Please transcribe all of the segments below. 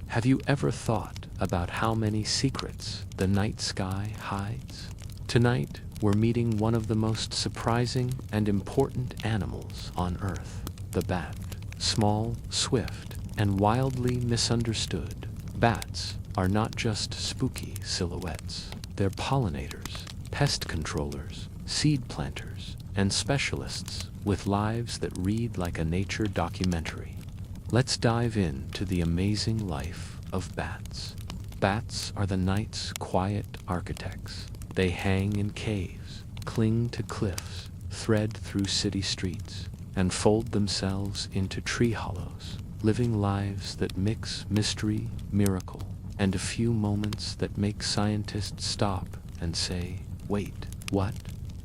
Have you ever thought about how many secrets the night sky hides? Tonight, we're meeting one of the most surprising and important animals on Earth, the bat. Small, swift, and wildly misunderstood, bats are not just spooky silhouettes. They're pollinators, pest controllers, seed planters, and specialists with lives that read like a nature documentary. Let's dive into the amazing life of bats. Bats are the night's quiet architects. They hang in caves, cling to cliffs, thread through city streets, and fold themselves into tree hollows, living lives that mix mystery, miracle, and a few moments that make scientists stop and say, "Wait, what?"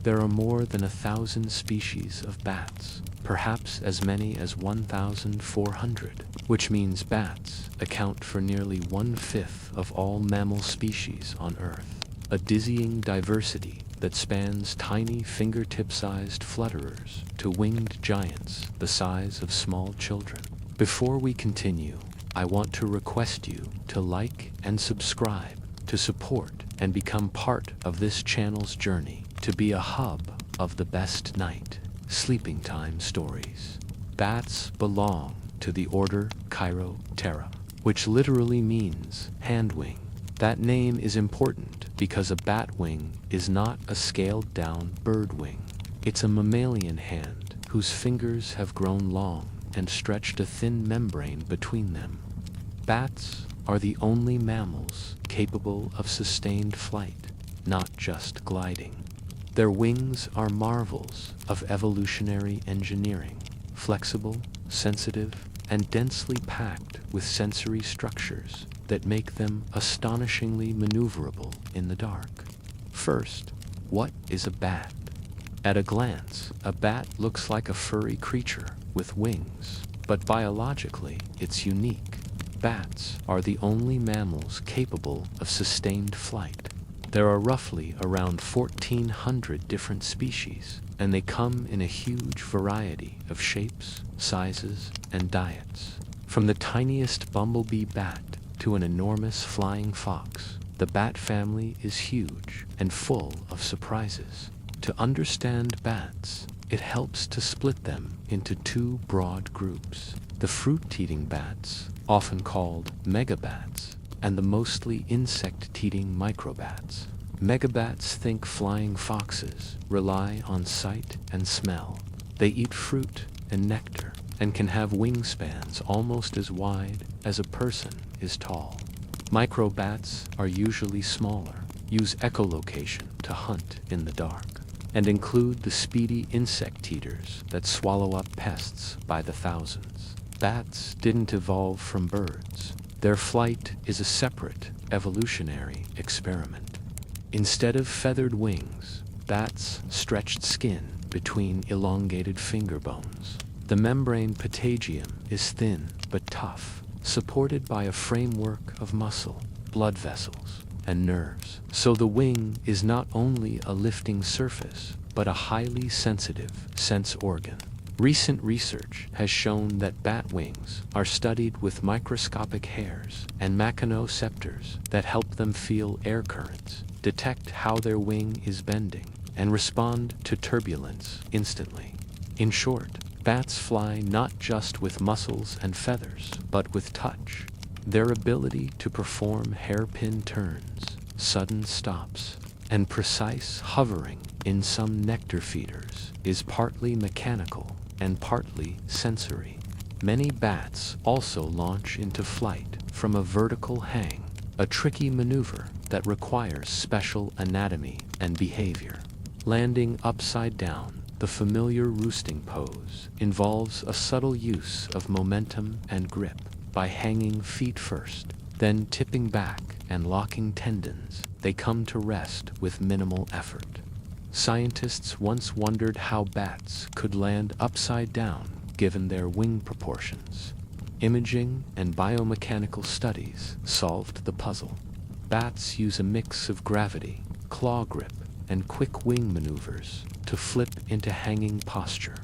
There are more than 1,000 species of bats, perhaps as many as 1,400, which means bats account for nearly 1/5 of all mammal species on Earth. A dizzying diversity that spans tiny fingertip-sized flutterers to winged giants the size of small children. Before we continue, I want to request you to like and subscribe to support and become part of this channel's journey to be a hub of the best night sleeping time stories. Bats belong to the order Chiroptera, which literally means hand wing. That name is important because a bat wing is not a scaled-down bird wing. It's a mammalian hand whose fingers have grown long and stretched a thin membrane between them. Bats are the only mammals capable of sustained flight, not just gliding. Their wings are marvels of evolutionary engineering, flexible, sensitive, and densely packed with sensory structures that make them astonishingly maneuverable in the dark. First, what is a bat? At a glance, a bat looks like a furry creature with wings, but biologically, it's unique. Bats are the only mammals capable of sustained flight. There are roughly around 1,400 different species, and they come in a huge variety of shapes, sizes, and diets. From the tiniest bumblebee bat to an enormous flying fox, the bat family is huge and full of surprises. To understand bats, it helps to split them into two broad groups: the fruit-eating bats, often called megabats, and the mostly insect-eating microbats. Megabats think flying foxes, rely on sight and smell. They eat fruit and nectar, and can have wingspans almost as wide as a person is tall. Microbats are usually smaller, use echolocation to hunt in the dark, and include the speedy insect eaters that swallow up pests by the thousands. Bats didn't evolve from birds. Their flight is a separate evolutionary experiment. Instead of feathered wings, bats stretched skin between elongated finger bones. The membrane patagium is thin but tough, supported by a framework of muscle, blood vessels, and nerves. So the wing is not only a lifting surface, but a highly sensitive sense organ. Recent research has shown that bat wings are studied with microscopic hairs and mechanoceptors that help them feel air currents, detect how their wing is bending, and respond to turbulence instantly. In short, bats fly not just with muscles and feathers, but with touch. Their ability to perform hairpin turns, sudden stops, and precise hovering in some nectar feeders is partly mechanical and partly sensory. Many bats also launch into flight from a vertical hang, a tricky maneuver that requires special anatomy and behavior. Landing upside down, the familiar roosting pose, involves a subtle use of momentum and grip. By hanging feet first, then tipping back and locking tendons, they come to rest with minimal effort. Scientists once wondered how bats could land upside down given their wing proportions. Imaging and biomechanical studies solved the puzzle. Bats use a mix of gravity, claw grip, and quick wing maneuvers to flip into hanging posture.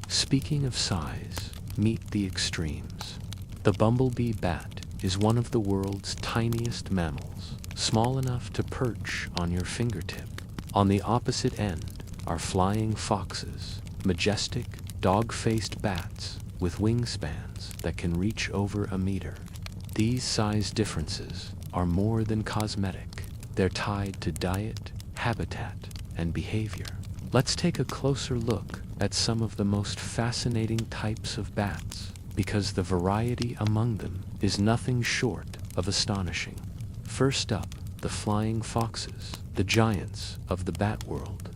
Speaking of size, meet the extremes. The bumblebee bat is one of the world's tiniest mammals, small enough to perch on your fingertip. On the opposite end are flying foxes, majestic, dog-faced bats with wingspans that can reach over a meter. These size differences are more than cosmetic. They're tied to diet, habitat, and behavior. Let's take a closer look at some of the most fascinating types of bats, because the variety among them is nothing short of astonishing. First up, the flying foxes, the giants of the bat world.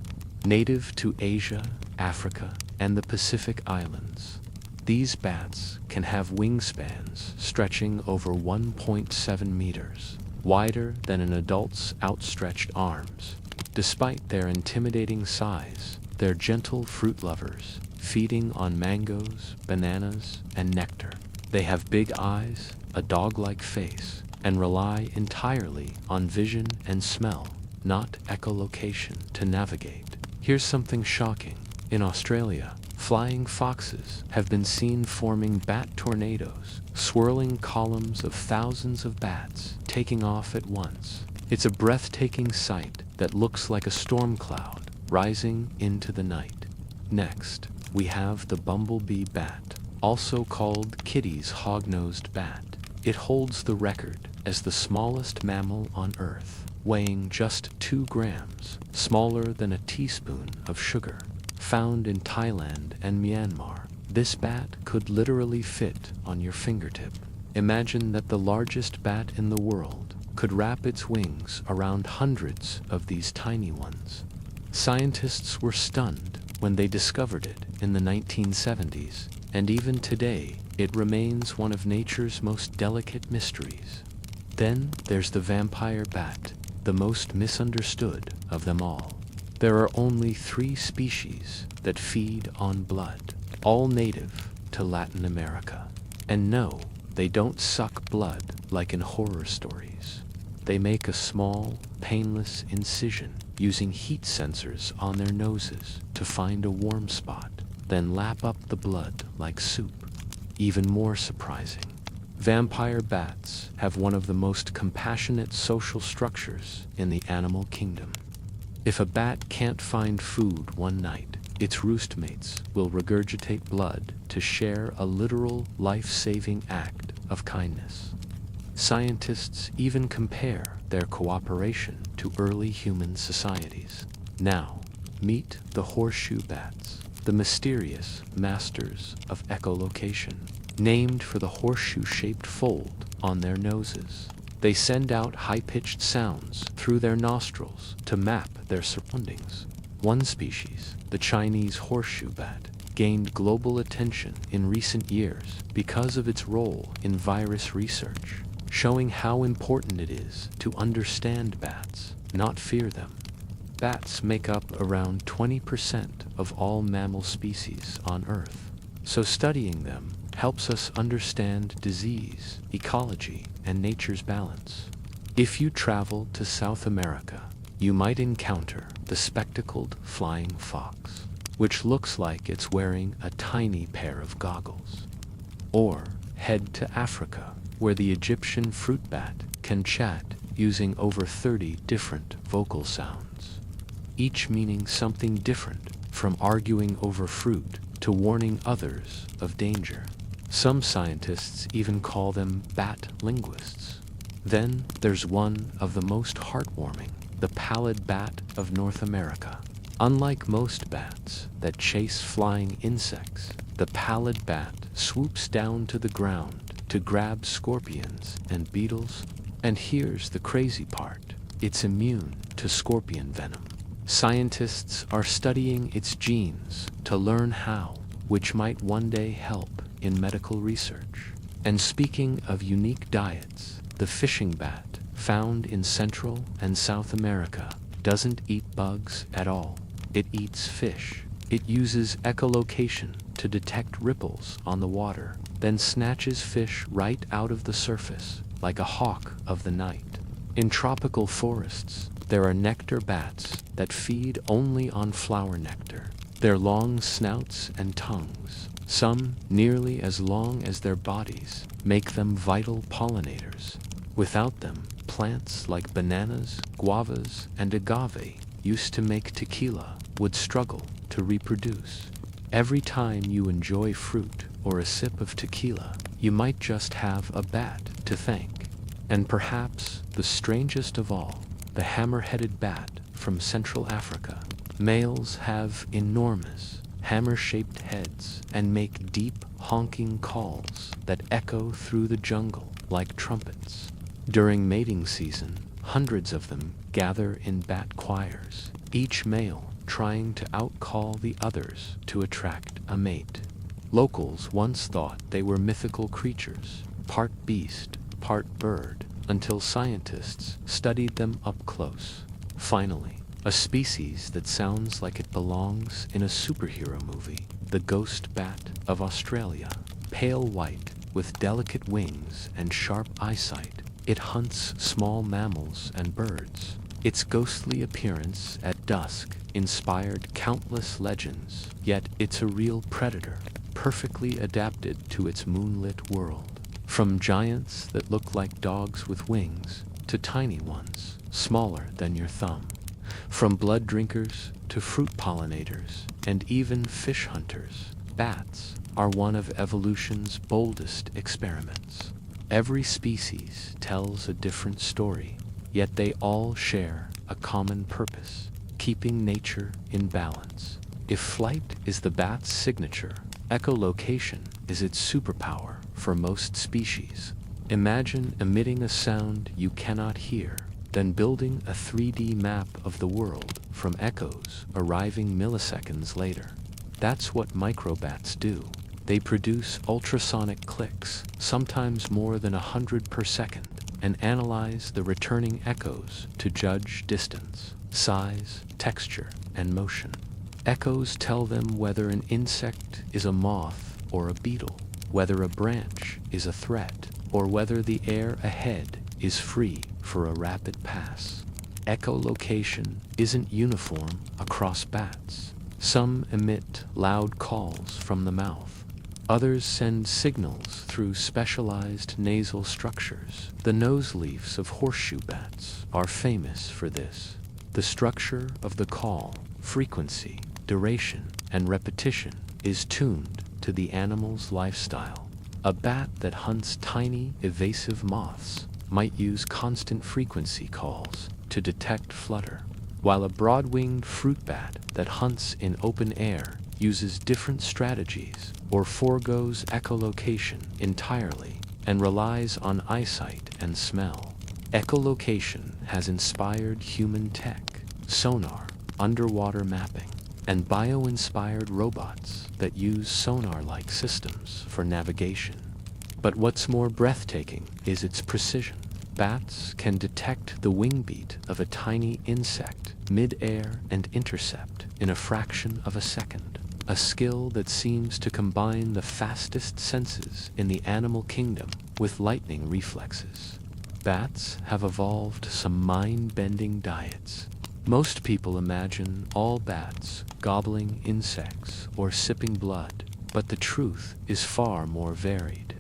Native to Asia, Africa, and the Pacific Islands, these bats can have wingspans stretching over 1.7 meters, wider than an adult's outstretched arms. Despite their intimidating size, they're gentle fruit lovers, feeding on mangoes, bananas, and nectar. They have big eyes, a dog-like face, and rely entirely on vision and smell, not echolocation, to navigate. Here's something shocking. In Australia, flying foxes have been seen forming bat tornadoes, swirling columns of thousands of bats taking off at once. It's a breathtaking sight that looks like a storm cloud rising into the night. Next, we have the bumblebee bat, also called Kitty's hog-nosed bat. It holds the record as the smallest mammal on Earth, weighing just 2 grams, smaller than a teaspoon of sugar. Found in Thailand and Myanmar, this bat could literally fit on your fingertip. Imagine that the largest bat in the world could wrap its wings around hundreds of these tiny ones. Scientists were stunned when they discovered it in the 1970s, and even today it remains one of nature's most delicate mysteries. Then there's the vampire bat, the most misunderstood of them all. There are only 3 species that feed on blood, all native to Latin America. And no, they don't suck blood like in horror stories. They make a small, painless incision using heat sensors on their noses to find a warm spot, then lap up the blood like soup. Even more surprising, vampire bats have one of the most compassionate social structures in the animal kingdom. If a bat can't find food one night, its roostmates will regurgitate blood to share a literal life-saving act of kindness. Scientists even compare their cooperation to early human societies. Now, meet the horseshoe bats, the mysterious masters of echolocation, named for the horseshoe-shaped fold on their noses. They send out high-pitched sounds through their nostrils to map their surroundings. One species, the Chinese horseshoe bat, gained global attention in recent years because of its role in virus research, showing how important it is to understand bats, not fear them. Bats make up around 20% of all mammal species on Earth, so studying them helps us understand disease, ecology, and nature's balance. If you travel to South America, you might encounter the spectacled flying fox, which looks like it's wearing a tiny pair of goggles. Or head to Africa, where the Egyptian fruit bat can chat using over 30 different vocal sounds, each meaning something different, from arguing over fruit to warning others of danger. Some scientists even call them bat linguists. Then there's one of the most heartwarming, the pallid bat of North America. Unlike most bats that chase flying insects, the pallid bat swoops down to the ground to grab scorpions and beetles. And here's the crazy part: it's immune to scorpion venom. Scientists are studying its genes to learn how, which might one day help in medical research. And speaking of unique diets, the fishing bat, found in Central and South America, doesn't eat bugs at all. It eats fish. It uses echolocation to detect ripples on the water, then snatches fish right out of the surface, like a hawk of the night. In tropical forests, there are nectar bats that feed only on flower nectar. Their long snouts and tongues some nearly as long as their bodies, make them vital pollinators. Without them, plants like bananas, guavas, and agave, used to make tequila, would struggle to reproduce. Every time you enjoy fruit or a sip of tequila, you might just have a bat to thank. And perhaps the strangest of all, the hammer-headed bat from Central Africa. Males have enormous, hammer-shaped heads and make deep, honking calls that echo through the jungle like trumpets. During mating season, hundreds of them gather in bat choirs, each male trying to outcall the others to attract a mate. Locals once thought they were mythical creatures, part beast, part bird, until scientists studied them up close. Finally, a species that sounds like it belongs in a superhero movie, the ghost bat of Australia. Pale white, with delicate wings and sharp eyesight, it hunts small mammals and birds. Its ghostly appearance at dusk inspired countless legends, yet it's a real predator, perfectly adapted to its moonlit world. From giants that look like dogs with wings, to tiny ones, smaller than your thumb. From blood drinkers to fruit pollinators, and even fish hunters, bats are one of evolution's boldest experiments. Every species tells a different story, yet they all share a common purpose: keeping nature in balance. If flight is the bat's signature, echolocation is its superpower for most species. Imagine emitting a sound you cannot hear, then building a 3D map of the world from echoes arriving milliseconds later. That's what microbats do. They produce ultrasonic clicks, sometimes more than 100 per second, and analyze the returning echoes to judge distance, size, texture, and motion. Echoes tell them whether an insect is a moth or a beetle, whether a branch is a threat, or whether the air ahead is free for a rapid pass. Echolocation isn't uniform across bats. Some emit loud calls from the mouth. Others send signals through specialized nasal structures. The nose leaves of horseshoe bats are famous for this. The structure of the call, frequency, duration, and repetition is tuned to the animal's lifestyle. A bat that hunts tiny, evasive moths might use constant frequency calls to detect flutter, while a broad-winged fruit bat that hunts in open air uses different strategies or forgoes echolocation entirely and relies on eyesight and smell. Echolocation has inspired human tech, sonar, underwater mapping, and bio-inspired robots that use sonar-like systems for navigation. But what's more breathtaking is its precision. Bats can detect the wing beat of a tiny insect mid-air and intercept in a fraction of a second, a skill that seems to combine the fastest senses in the animal kingdom with lightning reflexes. Bats have evolved some mind-bending diets. Most people imagine all bats gobbling insects or sipping blood, but the truth is far more varied.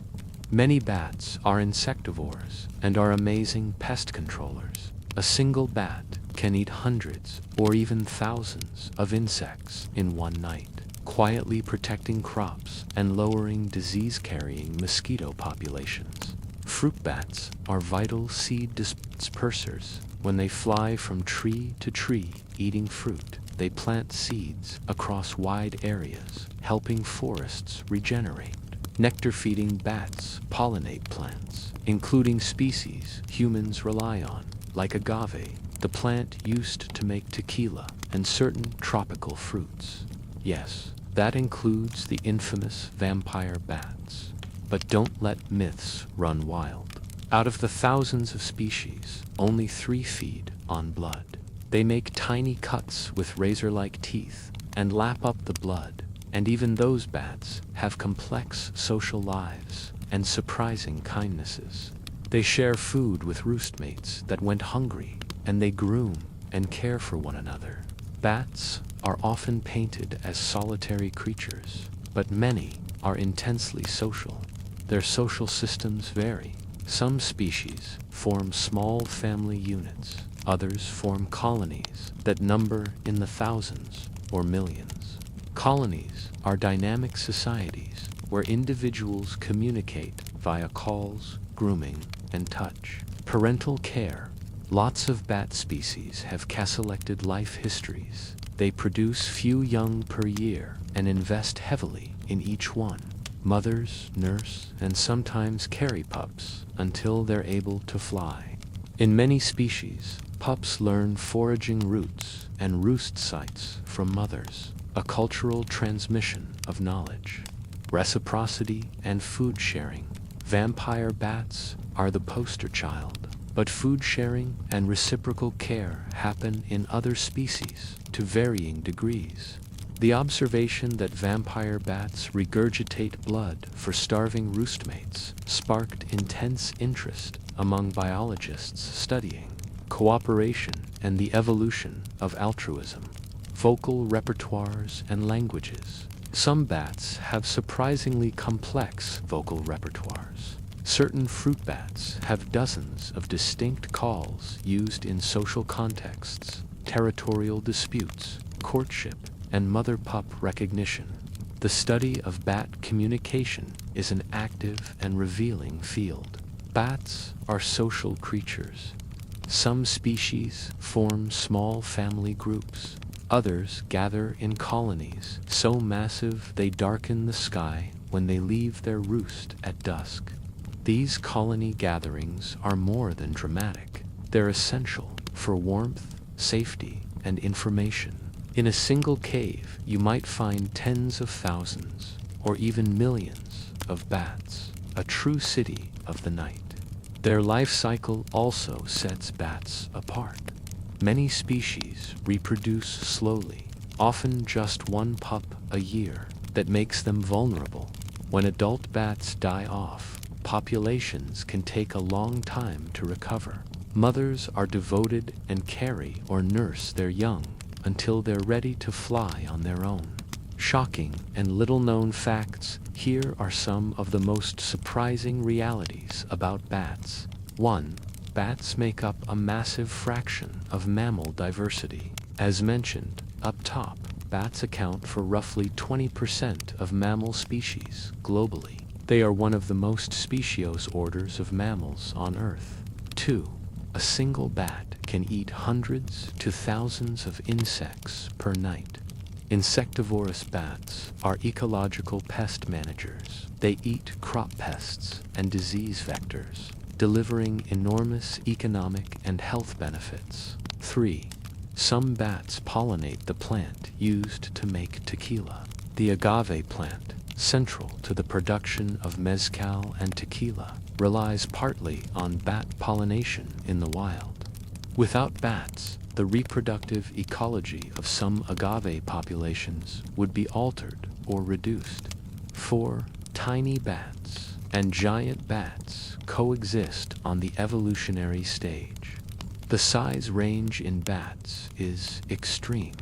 Many bats are insectivores and are amazing pest controllers. A single bat can eat hundreds or even thousands of insects in one night, quietly protecting crops and lowering disease-carrying mosquito populations. Fruit bats are vital seed dispersers. When they fly from tree to tree eating fruit, they plant seeds across wide areas, helping forests regenerate. Nectar-feeding bats pollinate plants, including species humans rely on, like agave, the plant used to make tequila, and certain tropical fruits. Yes, that includes the infamous vampire bats. But don't let myths run wild. Out of the thousands of species, only 3 feed on blood. They make tiny cuts with razor-like teeth and lap up the blood. And even those bats have complex social lives and surprising kindnesses. They share food with roostmates that went hungry, and they groom and care for one another. Bats are often painted as solitary creatures, but many are intensely social. Their social systems vary. Some species form small family units. Others form colonies that number in the thousands or millions. Colonies are dynamic societies where individuals communicate via calls, grooming, and touch. Parental care. Lots of bat species have selected life histories. They produce few young per year and invest heavily in each one. Mothers nurse and sometimes carry pups until they're able to fly. In many species, pups learn foraging routes and roost sites from mothers, a cultural transmission of knowledge. Reciprocity and food sharing. Vampire bats are the poster child, but food sharing and reciprocal care happen in other species to varying degrees. The observation that vampire bats regurgitate blood for starving roostmates sparked intense interest among biologists studying cooperation and the evolution of altruism. Vocal repertoires and languages. Some bats have surprisingly complex vocal repertoires. Certain fruit bats have dozens of distinct calls used in social contexts, territorial disputes, courtship, and mother-pup recognition. The study of bat communication is an active and revealing field. Bats are social creatures. Some species form small family groups. Others gather in colonies so massive they darken the sky when they leave their roost at dusk. These colony gatherings are more than dramatic. They're essential for warmth, safety, and information. In a single cave, you might find tens of thousands, or even millions, of bats, a true city of the night. Their life cycle also sets bats apart. Many species reproduce slowly, often just one pup a year, that makes them vulnerable. When adult bats die off, populations can take a long time to recover. Mothers are devoted and carry or nurse their young until they're ready to fly on their own. Shocking and little-known facts, here are some of the most surprising realities about bats. 1. Bats make up a massive fraction of mammal diversity. As mentioned up top, bats account for roughly 20% of mammal species globally. They are one of the most speciose orders of mammals on Earth. 2. A single bat can eat hundreds to thousands of insects per night. Insectivorous bats are ecological pest managers. They eat crop pests and disease vectors, delivering enormous economic and health benefits. 3. Some bats pollinate the plant used to make tequila. The agave plant, central to the production of mezcal and tequila, relies partly on bat pollination in the wild. Without bats, the reproductive ecology of some agave populations would be altered or reduced. 4. Tiny bats and giant bats coexist on the evolutionary stage. The size range in bats is extreme.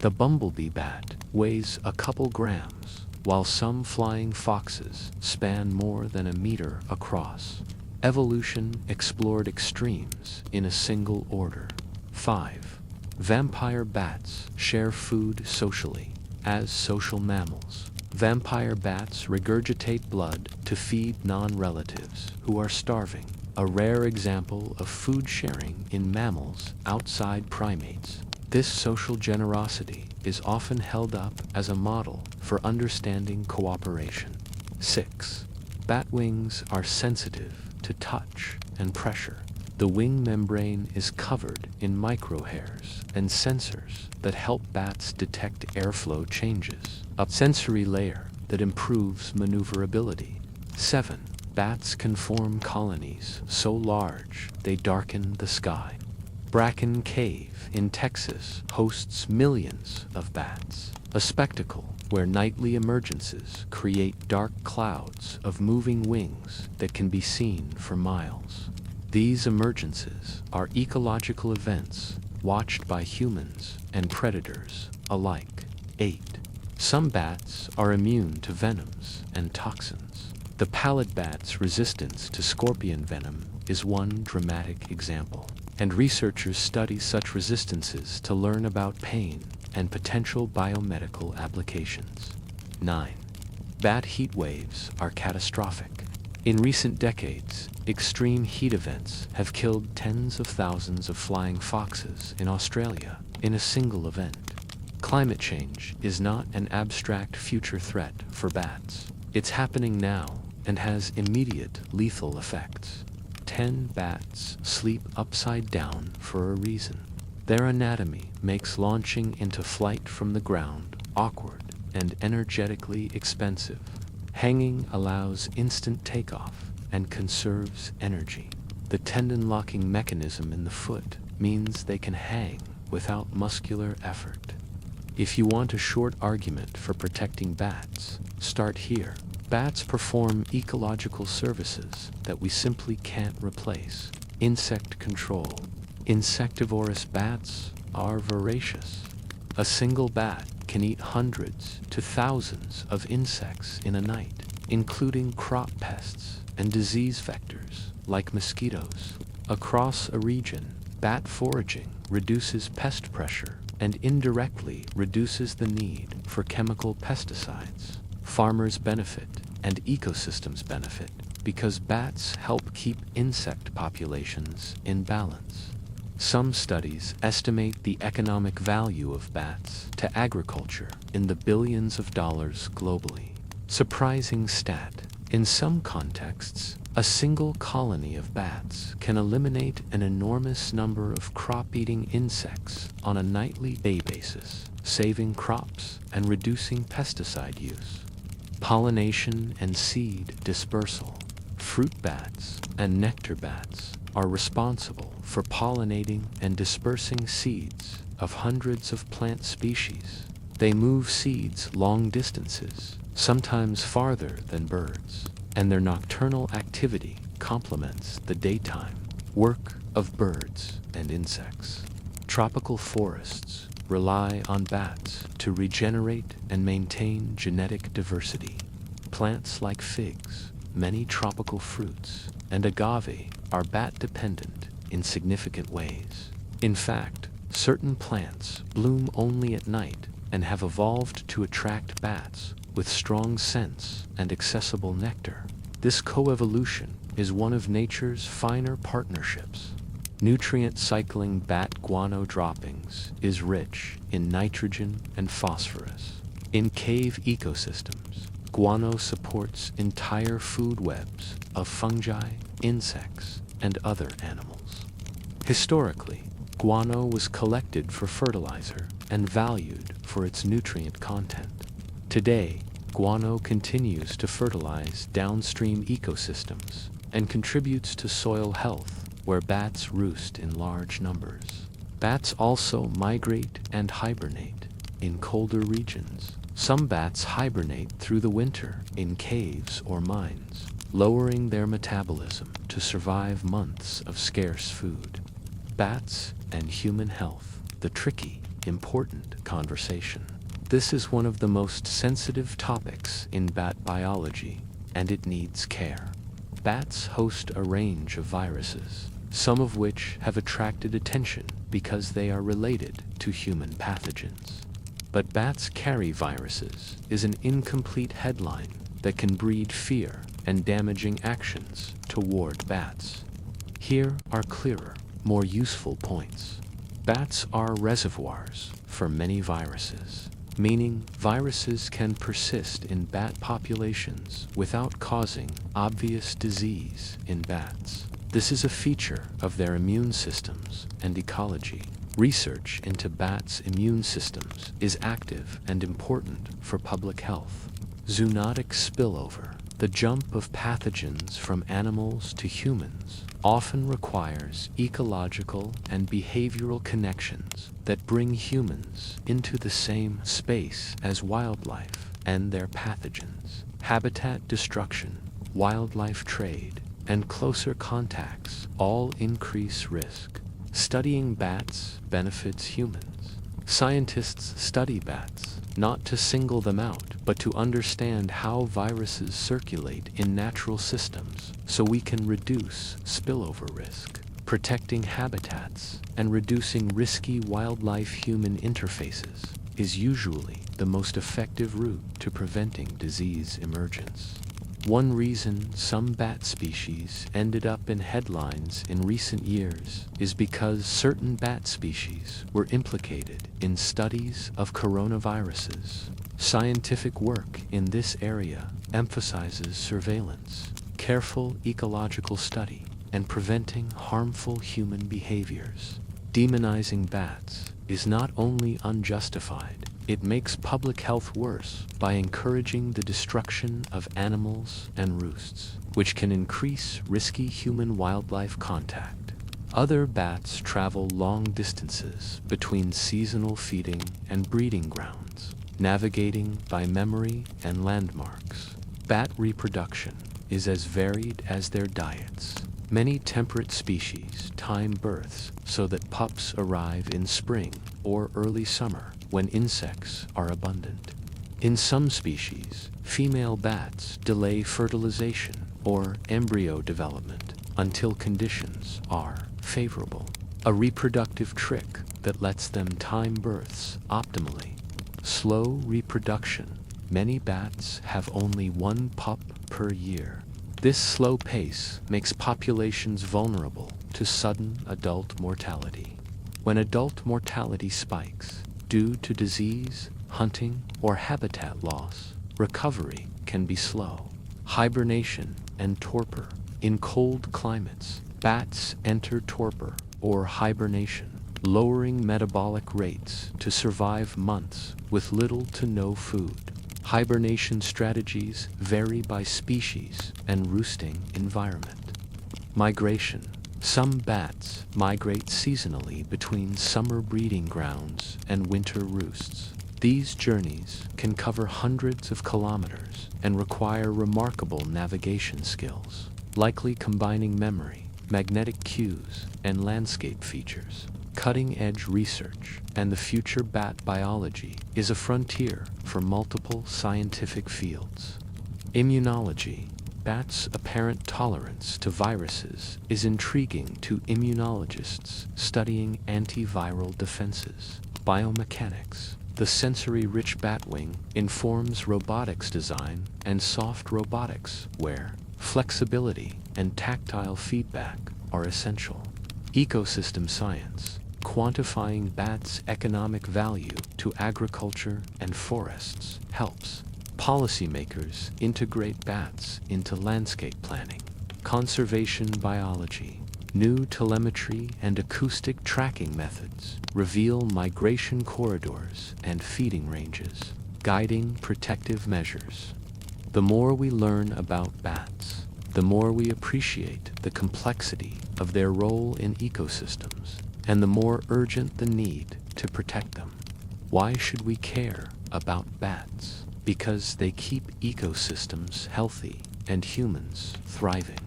The bumblebee bat weighs a couple grams, while some flying foxes span more than a meter across. Evolution explored extremes in a single order. 5. Vampire bats share food socially. As social mammals, vampire bats regurgitate blood to feed non-relatives who are starving, a rare example of food sharing in mammals outside primates. This social generosity is often held up as a model for understanding cooperation. 6. Bat wings are sensitive to touch and pressure. The wing membrane is covered in microhairs and sensors that help bats detect airflow changes, a sensory layer that improves maneuverability. 7. Bats can form colonies so large they darken the sky. Bracken Cave in Texas hosts millions of bats, a spectacle where nightly emergences create dark clouds of moving wings that can be seen for miles. These emergences are ecological events watched by humans and predators alike. 8. Some bats are immune to venoms and toxins. The pallid bat's resistance to scorpion venom is one dramatic example, and researchers study such resistances to learn about pain and potential biomedical applications. 9. Bat heat waves are catastrophic. In recent decades, extreme heat events have killed tens of thousands of flying foxes in Australia in a single event. Climate change is not an abstract future threat for bats. It's happening now and has immediate lethal effects. 10 bats sleep upside down for a reason. Their anatomy makes launching into flight from the ground awkward and energetically expensive. Hanging allows instant takeoff and conserves energy. The tendon-locking mechanism in the foot means they can hang without muscular effort. If you want a short argument for protecting bats, start here. Bats perform ecological services that we simply can't replace. Insect control. Insectivorous bats are voracious. A single bat can eat hundreds to thousands of insects in a night, including crop pests and disease vectors like mosquitoes. Across a region, bat foraging reduces pest pressure and indirectly reduces the need for chemical pesticides. Farmers benefit and ecosystems benefit because bats help keep insect populations in balance. Some studies estimate the economic value of bats to agriculture in the billions of dollars globally. Surprising stat. In some contexts, a single colony of bats can eliminate an enormous number of crop-eating insects on a nightly basis, saving crops and reducing pesticide use. Pollination and seed dispersal. Fruit bats and nectar bats are responsible for pollinating and dispersing seeds of hundreds of plant species. They move seeds long distances, sometimes farther than birds, and their nocturnal activity complements the daytime work of birds and insects. Tropical forests rely on bats to regenerate and maintain genetic diversity. Plants like figs, many tropical fruits, and agave are bat-dependent in significant ways. In fact, certain plants bloom only at night and have evolved to attract bats with strong scents and accessible nectar. This coevolution is one of nature's finer partnerships. Nutrient-cycling bat guano droppings is rich in nitrogen and phosphorus. In cave ecosystems, guano supports entire food webs of fungi, insects, and other animals. Historically, guano was collected for fertilizer and valued for its nutrient content. Today, guano continues to fertilize downstream ecosystems and contributes to soil health where bats roost in large numbers. Bats also migrate and hibernate in colder regions. Some bats hibernate through the winter in caves or mines, lowering their metabolism to survive months of scarce food. Bats and human health, the tricky, important conversation. This is one of the most sensitive topics in bat biology, and it needs care. Bats host a range of viruses, some of which have attracted attention because they are related to human pathogens. But bats carry viruses is an incomplete headline that can breed fear and damaging actions toward bats. Here are clearer, more useful points. Bats are reservoirs for many viruses, meaning viruses can persist in bat populations without causing obvious disease in bats. This is a feature of their immune systems and ecology. Research into bats' immune systems is active and important for public health. Zoonotic spillover. The jump of pathogens from animals to humans often requires ecological and behavioral connections that bring humans into the same space as wildlife and their pathogens. Habitat destruction, wildlife trade, and closer contacts all increase risk. Studying bats benefits humans. Scientists study bats, not to single them out, but to understand how viruses circulate in natural systems so we can reduce spillover risk, protecting habitats, and reducing risky wildlife-human interfaces is usually the most effective route to preventing disease emergence. One reason some bat species ended up in headlines in recent years is because certain bat species were implicated in studies of coronaviruses. Scientific work in this area emphasizes surveillance, careful ecological study, and preventing harmful human behaviors. Demonizing bats is not only unjustified, it makes public health worse by encouraging the destruction of animals and roosts, which can increase risky human-wildlife contact. Other bats travel long distances between seasonal feeding and breeding grounds, navigating by memory and landmarks. Bat reproduction is as varied as their diets. Many temperate species time births so that pups arrive in spring or early summer when insects are abundant. In some species, female bats delay fertilization or embryo development until conditions are favorable, a reproductive trick that lets them time births optimally. Slow reproduction. Many bats have only one pup per year. This slow pace makes populations vulnerable to sudden adult mortality. When adult mortality spikes due to disease, hunting, or habitat loss, recovery can be slow. Hibernation and torpor. In cold climates, bats enter torpor or hibernation, lowering metabolic rates to survive months with little to no food. Hibernation strategies vary by species and roosting environment. Migration. Some bats migrate seasonally between summer breeding grounds and winter roosts. These journeys can cover hundreds of kilometers and require remarkable navigation skills, likely combining memory, magnetic cues, and landscape features. Cutting-edge research and the future bat biology is a frontier for multiple scientific fields. Immunology. Bats' apparent tolerance to viruses is intriguing to immunologists studying antiviral defenses. Biomechanics. The sensory-rich bat wing informs robotics design and soft robotics, where flexibility and tactile feedback are essential. Ecosystem science. Quantifying bats' economic value to agriculture and forests helps policymakers integrate bats into landscape planning. Conservation biology. New telemetry and acoustic tracking methods reveal migration corridors and feeding ranges, guiding protective measures. The more we learn about bats, the more we appreciate the complexity of their role in ecosystems, and the more urgent the need to protect them. Why should we care about bats? Because they keep ecosystems healthy and humans thriving.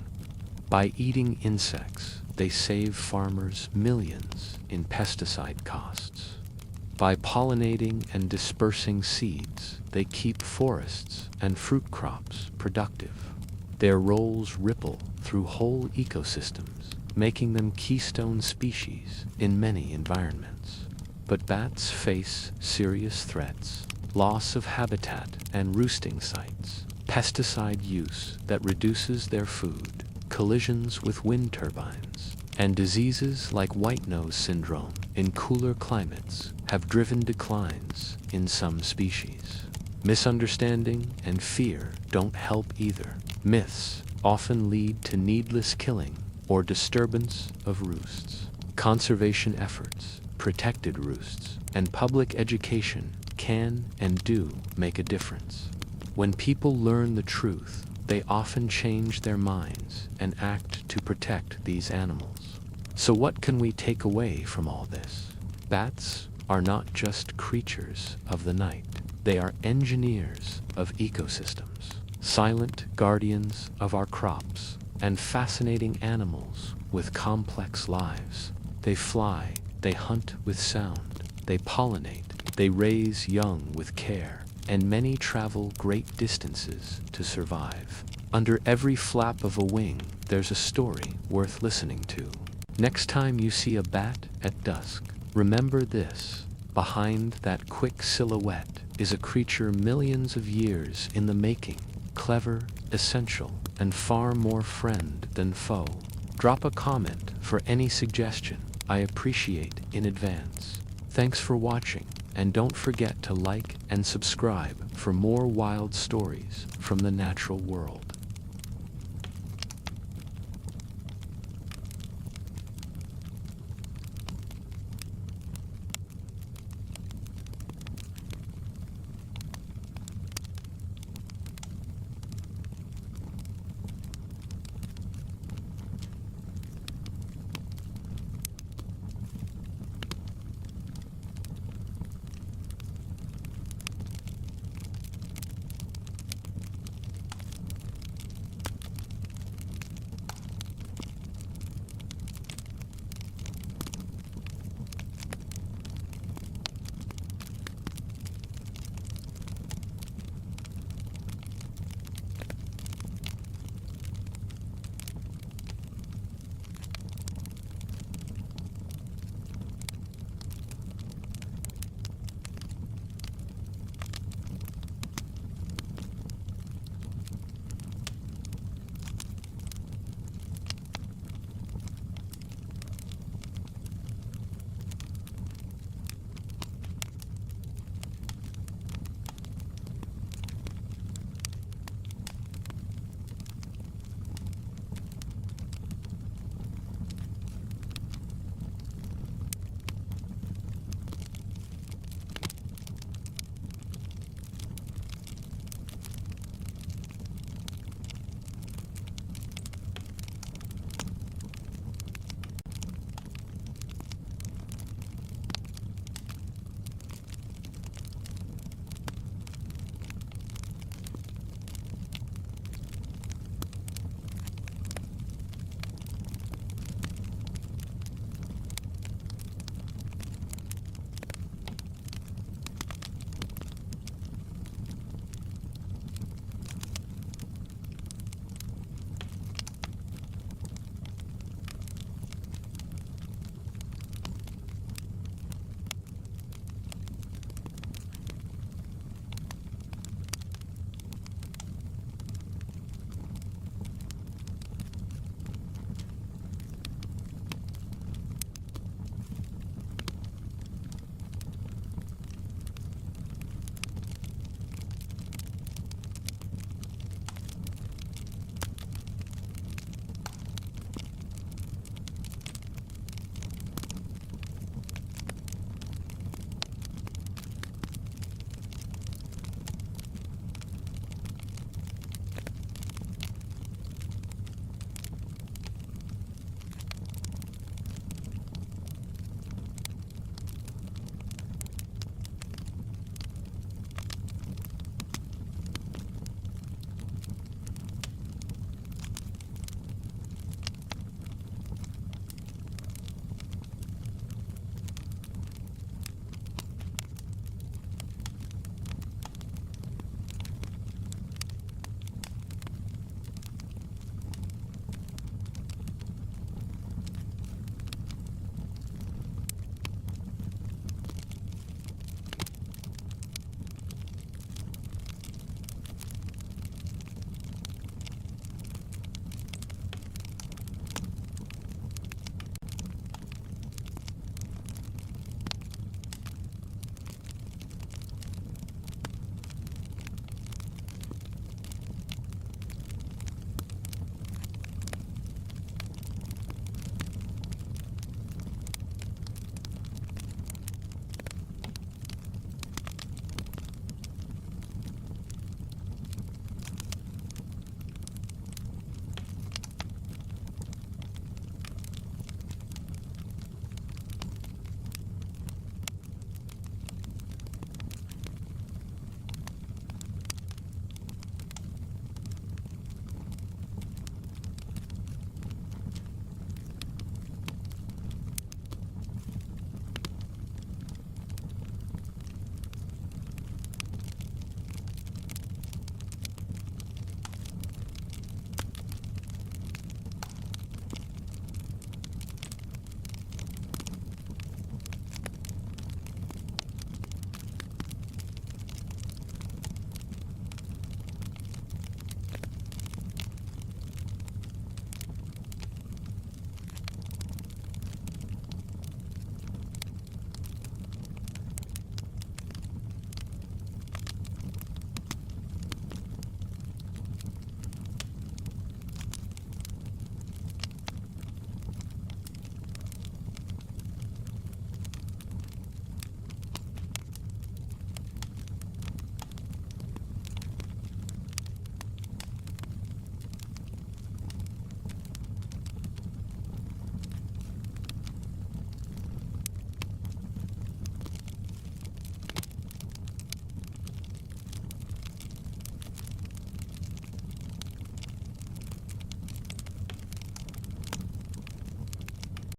By eating insects, they save farmers millions in pesticide costs. By pollinating and dispersing seeds, they keep forests and fruit crops productive. Their roles ripple through whole ecosystems, making them keystone species in many environments. But bats face serious threats: loss of habitat and roosting sites, pesticide use that reduces their food, collisions with wind turbines, and diseases like white nose syndrome in cooler climates have driven declines in some species. Misunderstanding and fear don't help either. Myths often lead to needless killing or disturbance of roosts. Conservation efforts, protected roosts, and public education can and do make a difference. When people learn the truth, they often change their minds and act to protect these animals. So what can we take away from all this? Bats are not just creatures of the night. They are engineers of ecosystems, silent guardians of our crops, and fascinating animals with complex lives. They fly, they hunt with sound, they pollinate, they raise young with care, and many travel great distances to survive. Under every flap of a wing, there's a story worth listening to. Next time you see a bat at dusk, remember this: behind that quick silhouette is a creature millions of years in the making, clever, essential, and far more friend than foe. Drop a comment for any suggestion. I appreciate in advance. Thanks for watching, and don't forget to like and subscribe for more wild stories from the natural world.